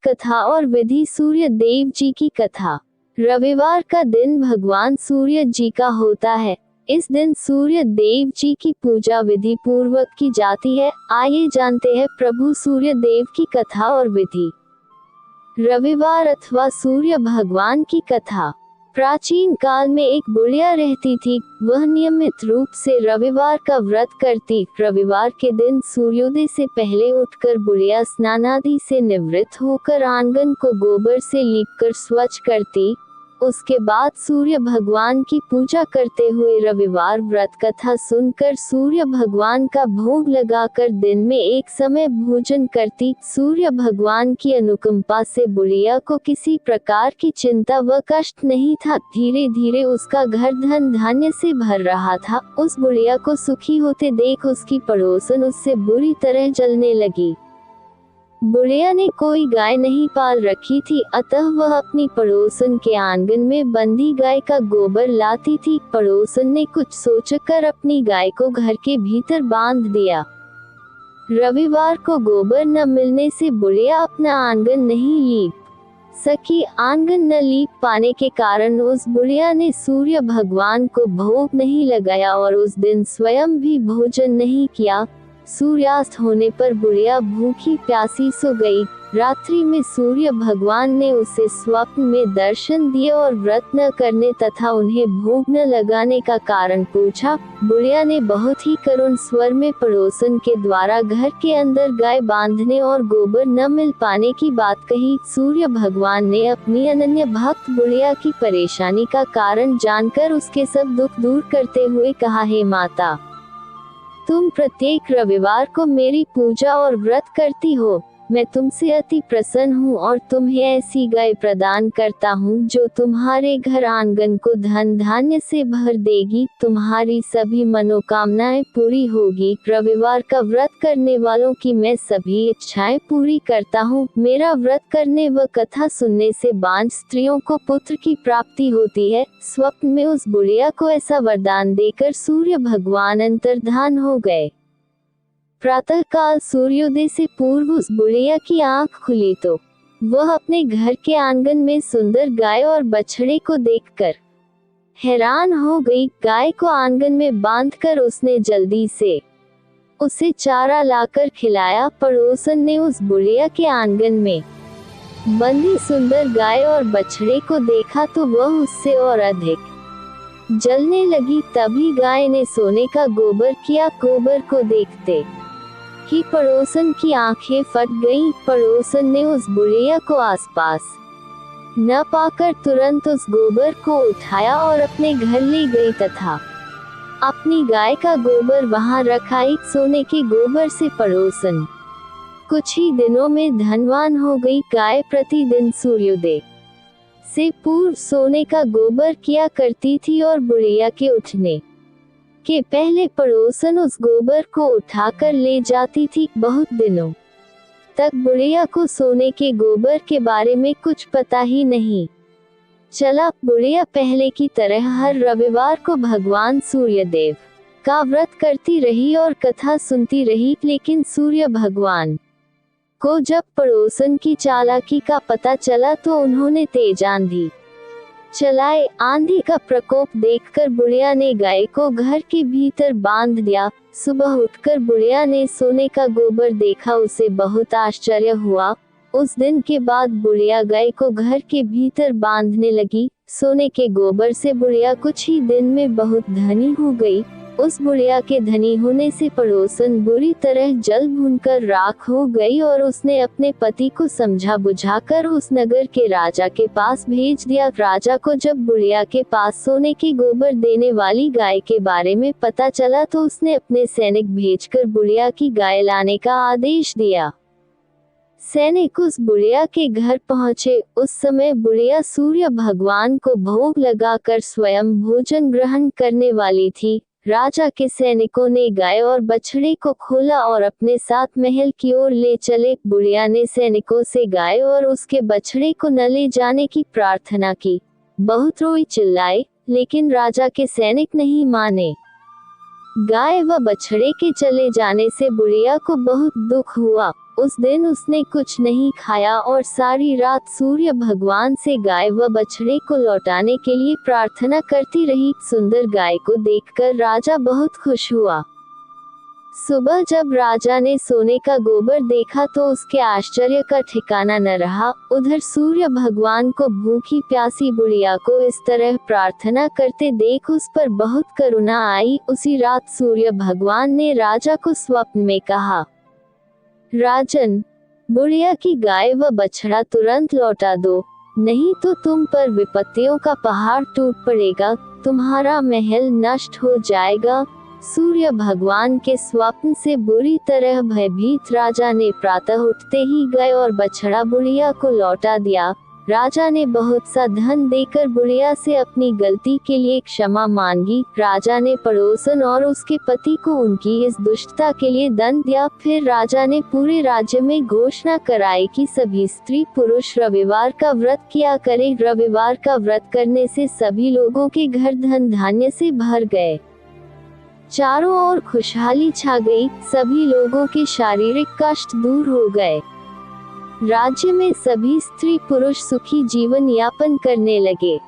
कथा और विधि। सूर्य देव जी की कथा। रविवार का दिन भगवान सूर्य जी का होता है। इस दिन सूर्य देव जी की पूजा विधि पूर्वक की जाती है। आइए जानते हैं प्रभु सूर्य देव की कथा और विधि। रविवार अथवा सूर्य भगवान की कथा। प्राचीन काल में एक बुढ़िया रहती थी। वह नियमित रूप से रविवार का व्रत करती। रविवार के दिन सूर्योदय से पहले उठकर बुढ़िया स्नानादि से निवृत्त होकर आंगन को गोबर से लीपकर स्वच्छ करती। उसके बाद सूर्य भगवान की पूजा करते हुए रविवार व्रत कथा सुनकर सूर्य भगवान का भोग लगाकर दिन में एक समय भोजन करती। सूर्य भगवान की अनुकंपा से बुढ़िया को किसी प्रकार की चिंता व कष्ट नहीं था। धीरे धीरे उसका घर धन धान्य से भर रहा था। उस बुढ़िया को सुखी होते देख उसकी पड़ोसन उससे बुरी तरह जलने लगी। बुढ़िया ने कोई गाय नहीं पाल रखी थी, अतः वह अपनी पड़ोसन के आंगन में बंधी गाय का गोबर लाती थी। पड़ोसन ने कुछ सोचकर अपनी गाय को घर के भीतर बांध दिया। रविवार को गोबर न मिलने से बुढ़िया अपना आंगन नहीं लीप सकी। आंगन न लीप पाने के कारण उस बुढ़िया ने सूर्य भगवान को भोग नहीं लगाया और उस दिन स्वयं भी भोजन नहीं किया। सूर्यास्त होने पर बुढ़िया भूखी प्यासी सो गई। रात्रि में सूर्य भगवान ने उसे स्वप्न में दर्शन दिए और व्रत न करने तथा उन्हें भोग न लगाने का कारण पूछा। बुढ़िया ने बहुत ही करुण स्वर में पड़ोसन के द्वारा घर के अंदर गाय बांधने और गोबर न मिल पाने की बात कही। सूर्य भगवान ने अपनी अनन्य भक्त बुढ़िया की परेशानी का कारण जानकर उसके सब दुख दूर करते हुए कहा, हे माता, तुम प्रत्येक रविवार को मेरी पूजा और व्रत करती हो। मैं तुमसे अति प्रसन्न हूँ और तुम्हें ऐसी गाय प्रदान करता हूँ जो तुम्हारे घर आंगन को धन धान्य से भर देगी। तुम्हारी सभी मनोकामनाएं पूरी होगी। रविवार का व्रत करने वालों की मैं सभी इच्छाएं पूरी करता हूँ। मेरा व्रत करने व कथा सुनने से बांझ स्त्रियों को पुत्र की प्राप्ति होती है। स्वप्न में उस बुढ़िया को ऐसा वरदान देकर सूर्य भगवान अंतर्धान हो गए। प्रातः काल सूर्योदय से पूर्व उस बुढ़िया की आंख खुली तो वह अपने घर के आंगन में सुंदर गाय और बछड़े को देखकर हैरान हो गई। गाय को आंगन में बांधकर उसने जल्दी से उसे चारा लाकर खिलाया। पड़ोसन ने उस बुढ़िया के आंगन में बंधी सुंदर गाय और बछड़े को देखा तो वह उससे और अधिक जलने लगी। तभी गाय ने सोने का गोबर किया। गोबर को देखते ही पड़ोसन की आंखें फट गईं। पड़ोसन ने उस बुढ़िया को आसपास न पाकर तुरंत उस गोबर को उठाया और अपने घर ले गई तथा अपनी गाय का गोबर वहां रखाई। सोने के गोबर से पड़ोसन कुछ ही दिनों में धनवान हो गई। गाय प्रतिदिन सूर्योदय से पूर्व सोने का गोबर किया करती थी और बुढ़िया के उठने के पहले पड़ोसन उस गोबर को उठाकर ले जाती थी। बहुत दिनों तक बुढ़िया को सोने के गोबर के बारे में कुछ पता ही नहीं चला। बुढ़िया पहले की तरह हर रविवार को भगवान सूर्यदेव का व्रत करती रही और कथा सुनती रही। लेकिन सूर्य भगवान को जब पड़ोसन की चालाकी का पता चला तो उन्होंने तेज आंधी चलाए। आंधी का प्रकोप देखकर बुढ़िया ने गाय को घर के भीतर बांध दिया। सुबह उठकर बुढ़िया ने सोने का गोबर देखा। उसे बहुत आश्चर्य हुआ। उस दिन के बाद बुढ़िया गाय को घर के भीतर बांधने लगी। सोने के गोबर से बुढ़िया कुछ ही दिन में बहुत धनी हो गई। उस बुढ़िया के धनी होने से पड़ोसन बुरी तरह जल भूनकर राख हो गई और उसने अपने पति को समझा बुझाकर उस नगर के राजा के पास भेज दिया। राजा को जब बुढ़िया के पास सोने के गोबर देने वाली गाय के बारे में पता चला तो उसने अपने सैनिक भेजकर बुढ़िया की गाय लाने का आदेश दिया। सैनिक उस बुढ़िया के घर पहुंचे। उस समय बुढ़िया सूर्य भगवान को भोग लगाकर स्वयं भोजन ग्रहण करने वाली थी। राजा के सैनिकों ने गाय और बछड़े को खोला और अपने साथ महल की ओर ले चले। बुढ़िया ने सैनिकों से गाय और उसके बछड़े को न ले जाने की प्रार्थना की। बहुत रोई चिल्लाए, लेकिन राजा के सैनिक नहीं माने। गाय व बछड़े के चले जाने से बुढ़िया को बहुत दुख हुआ। उस दिन उसने कुछ नहीं खाया और सारी रात सूर्य भगवान से गाय व बछड़े को लौटाने के लिए प्रार्थना करती रही। सुंदर गाय को देखकर राजा बहुत खुश हुआ। सुबह जब राजा ने सोने का गोबर देखा तो उसके आश्चर्य का ठिकाना न रहा। उधर सूर्य भगवान को भूखी प्यासी बुढ़िया को इस तरह प्रार्थना करते देख उस पर बहुत करुणा आई। उसी रात सूर्य भगवान ने राजा को स्वप्न में कहा, राजन, बुढ़िया की गाय व बछड़ा तुरंत लौटा दो, नहीं तो तुम पर विपत्तियों का पहाड़ टूट पड़ेगा, तुम्हारा महल नष्ट हो जाएगा। सूर्य भगवान के स्वप्न से बुरी तरह भयभीत राजा ने प्रातः उठते ही गाय और बछड़ा बुढ़िया को लौटा दिया। राजा ने बहुत सा धन देकर बुढ़िया से अपनी गलती के लिए क्षमा मांगी। राजा ने पड़ोसन और उसके पति को उनकी इस दुष्टता के लिए दंड दिया। फिर राजा ने पूरे राज्य में घोषणा कराई कि सभी स्त्री पुरुष रविवार का व्रत किया करें। रविवार का व्रत करने से सभी लोगों के घर धन धान्य से भर गए, चारों ओर खुशहाली छा गई, सभी लोगों के शारीरिक कष्ट दूर हो गए। राज्य में सभी स्त्री पुरुष सुखी जीवन यापन करने लगे।